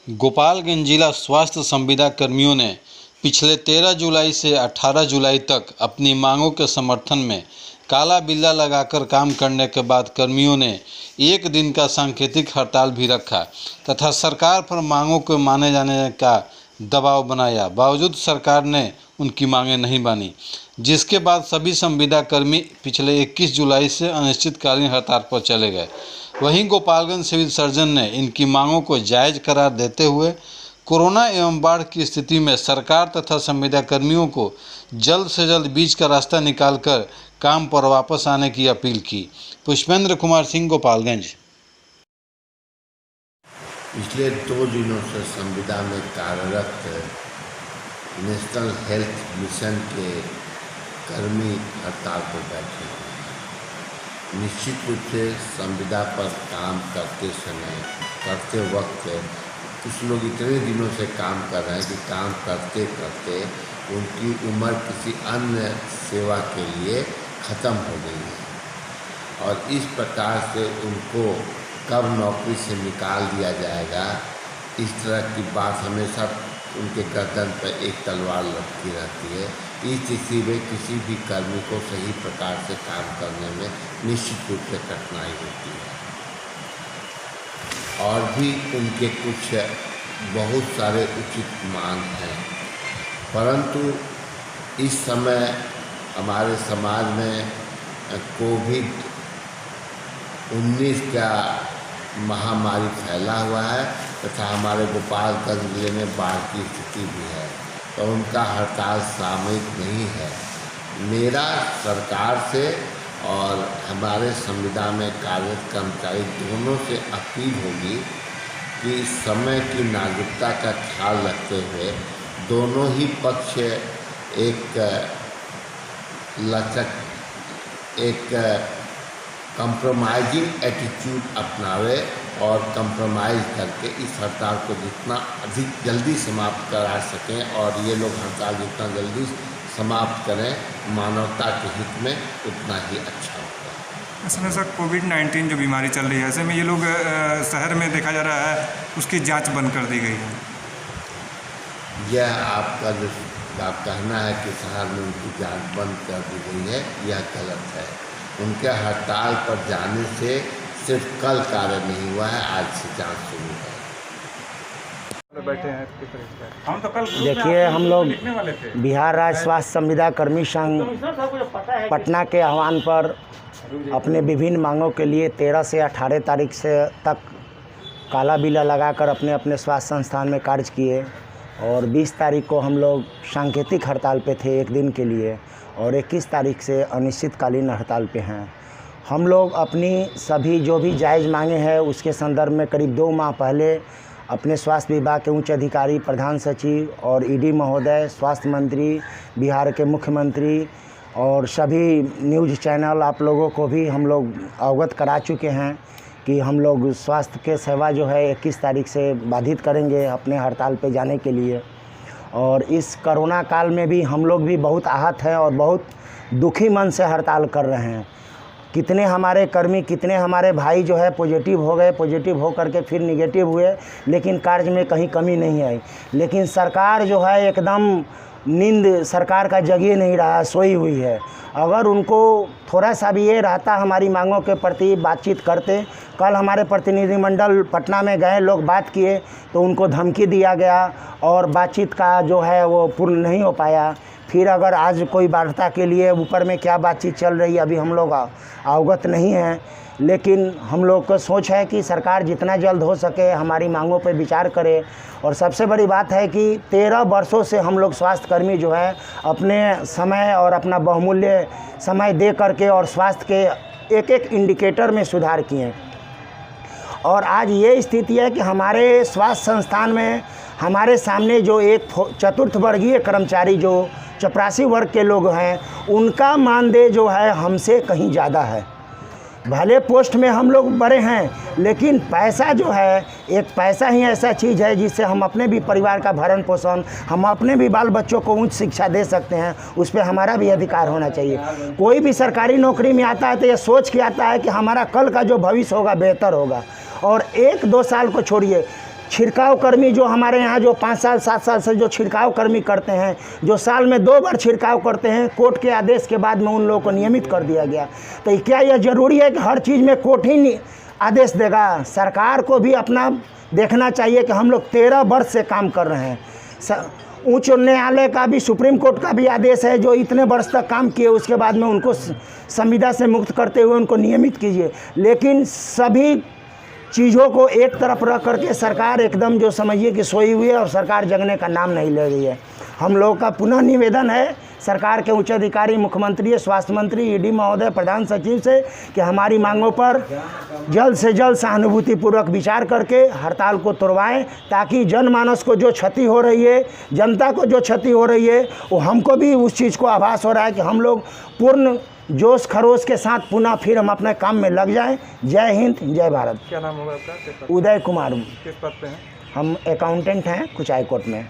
गोपालगंज जिला स्वास्थ्य संविदा कर्मियों ने पिछले 13 जुलाई से 18 जुलाई तक अपनी मांगों के समर्थन में काला बिल्ला लगाकर काम करने के बाद कर्मियों ने एक दिन का सांकेतिक हड़ताल भी रखा तथा सरकार पर मांगों को माने जाने का दबाव बनाया। बावजूद सरकार ने उनकी मांगें नहीं मानी, जिसके बाद सभी संविदा कर्मी पिछले 21 जुलाई से अनिश्चितकालीन हड़ताल पर चले गए। वहीं गोपालगंज सिविल सर्जन ने इनकी मांगों को जायज़ करार देते हुए कोरोना एवं बाढ़ की स्थिति में सरकार तथा संविदा कर्मियों को जल्द से जल्द बीच का रास्ता निकालकर काम पर वापस आने की अपील की। पुष्पेंद्र कुमार सिंह, गोपालगंज। पिछले 2 दिनों से संविदा में कार्यरत नेशनल हेल्थ मिशन के कर्मी हड़ताल पर बैठे हैं। निश्चित रूप से संविदा पर काम करते वक्त कुछ लोग इतने दिनों से काम कर रहे हैं कि काम करते करते उनकी उम्र किसी अन्य सेवा के लिए ख़त्म हो गई है और इस प्रकार से उनको कब नौकरी से निकाल दिया जाएगा, इस तरह की बात हमेशा उनके गर्दन पर एक तलवार लटकी रहती है। इस स्थिति में किसी भी कर्मी को सही प्रकार से काम करने में निश्चित रूप से कठिनाई होती है और भी उनके कुछ बहुत सारे उचित मांग हैं, परंतु इस समय हमारे समाज में कोविड-19 का महामारी फैला हुआ है तथा हमारे गोपालगंज जिले में बाढ़ की स्थिति भी है, तो उनका हड़ताल सामयिक नहीं है। मेरा सरकार से और हमारे संविदा में कार्यरत कर्मचारी दोनों से अपील होगी कि समय की नागरिकता का ख्याल रखते हुए दोनों ही पक्ष एक कंप्रोमाइजिंग एटीट्यूड अपनावे और कंप्रोमाइज़ करके इस हड़ताल को जितना अधिक जल्दी समाप्त करा सकें और ये लोग हड़ताल जितना जल्दी समाप्त करें मानवता के हित में उतना ही अच्छा होगा। असल में सर कोविड-19 जो बीमारी चल रही है, ऐसे में ये लोग शहर में देखा जा रहा है उसकी जांच बंद कर दी गई है। यह आपका जो आप कहना है कि शहर में उनकी जांच बंद कर दी गई है, यह गलत है। उनके हड़ताल पर जाने से सिर्फ कल कार्य नहीं हुआ है, आज से जांच शुरू है। बैठे हैं हम तो कल देखिए, हम लोग बिहार राज्य स्वास्थ्य संविदा कर्मी संघ पटना के आह्वान पर अपने विभिन्न मांगों के लिए 13 से 18 तारीख से तक काला बिल्ला लगाकर अपने अपने स्वास्थ्य संस्थान में कार्य किए और 20 तारीख को हम लोग सांकेतिक हड़ताल पे थे एक दिन के लिए और 21 तारीख से अनिश्चितकालीन हड़ताल पे हैं। हम लोग अपनी सभी जो भी जायज़ मांगे हैं उसके संदर्भ में करीब 2 माह पहले अपने स्वास्थ्य विभाग के उच्च अधिकारी, प्रधान सचिव और ईडी महोदय, स्वास्थ्य मंत्री, बिहार के मुख्यमंत्री और सभी न्यूज़ चैनल आप लोगों को भी हम लोग अवगत करा चुके हैं कि हम लोग स्वास्थ्य के सेवा जो है 21 तारीख से बाधित करेंगे अपने हड़ताल पे जाने के लिए। और इस कोरोना काल में भी हम लोग भी बहुत आहत हैं और बहुत दुखी मन से हड़ताल कर रहे हैं। कितने हमारे कर्मी, कितने हमारे भाई जो है पॉजिटिव हो गए, पॉजिटिव हो करके फिर निगेटिव हुए, लेकिन कार्य में कहीं कमी नहीं आई। लेकिन सरकार जो है एकदम नींद सरकार का जग ही नहीं रहा, सोई हुई है। अगर उनको थोड़ा सा भी ये रहता हमारी मांगों के प्रति बातचीत करते, कल हमारे प्रतिनिधिमंडल पटना में गए, लोग बात किए तो उनको धमकी दिया गया और बातचीत का जो है वो पूर्ण नहीं हो पाया। फिर अगर आज कोई वार्ता के लिए ऊपर में क्या बातचीत चल रही है अभी हम लोग अवगत नहीं हैं, लेकिन हम लोग को सोच है कि सरकार जितना जल्द हो सके हमारी मांगों पर विचार करे। और सबसे बड़ी बात है कि 13 वर्षों से हम लोग स्वास्थ्यकर्मी जो है अपने समय और अपना बहुमूल्य समय दे करके और स्वास्थ्य के एक एक इंडिकेटर में सुधार किए और आज ये स्थिति है कि हमारे स्वास्थ्य संस्थान में हमारे सामने जो एक चतुर्थ वर्गीय कर्मचारी जो चपरासी वर्ग के लोग हैं उनका मानदेय जो है हमसे कहीं ज़्यादा है। भले पोस्ट में हम लोग बड़े हैं, लेकिन पैसा जो है, एक पैसा ही ऐसा चीज़ है जिससे हम अपने भी परिवार का भरण पोषण, हम अपने भी बाल बच्चों को उच्च शिक्षा दे सकते हैं, उस पर हमारा भी अधिकार होना चाहिए। कोई भी सरकारी नौकरी में आता है तो ये सोच के आता है कि हमारा कल का जो भविष्य होगा बेहतर होगा। और 1-2 साल को छोड़िए, छिड़काव कर्मी जो हमारे यहाँ जो 5 साल 7 साल से जो छिड़काव कर्मी करते हैं, जो साल में 2 बार छिड़काव करते हैं, कोर्ट के आदेश के बाद में उन लोगों को नियमित कर दिया गया। तो क्या यह ज़रूरी है कि हर चीज़ में कोर्ट ही आदेश देगा? सरकार को भी अपना देखना चाहिए कि हम लोग 13 वर्ष से काम कर रहे हैं। उच्च न्यायालय का भी, सुप्रीम कोर्ट का भी आदेश है जो इतने वर्ष तक काम किए, उसके बाद में उनको संविदा से मुक्त करते हुए उनको नियमित कीजिए। लेकिन सभी चीज़ों को एक तरफ रख करके सरकार एकदम जो समझिए कि सोई हुई है और सरकार जगने का नाम नहीं ले रही है। हम लोगों का पुनः निवेदन है सरकार के उच्च अधिकारी, मुख्यमंत्री, स्वास्थ्य मंत्री, ईडी महोदय, प्रधान सचिव से कि हमारी मांगों पर जल्द से जल्द सहानुभूतिपूर्वक विचार करके हड़ताल को तोड़वाएं, ताकि जनमानस को जो क्षति हो रही है, जनता को जो क्षति हो रही है, वो हमको भी उस चीज़ को आभास हो रहा है कि हम लोग पूर्ण जोश खरोश के साथ पुनः फिर हम अपने काम में लग जाएं। जय हिंद, जय भारत। क्या नाम होगा आपका? उदय कुमार। किस पद पे हैं? हम अकाउंटेंट हैं कुचाई कोर्ट में।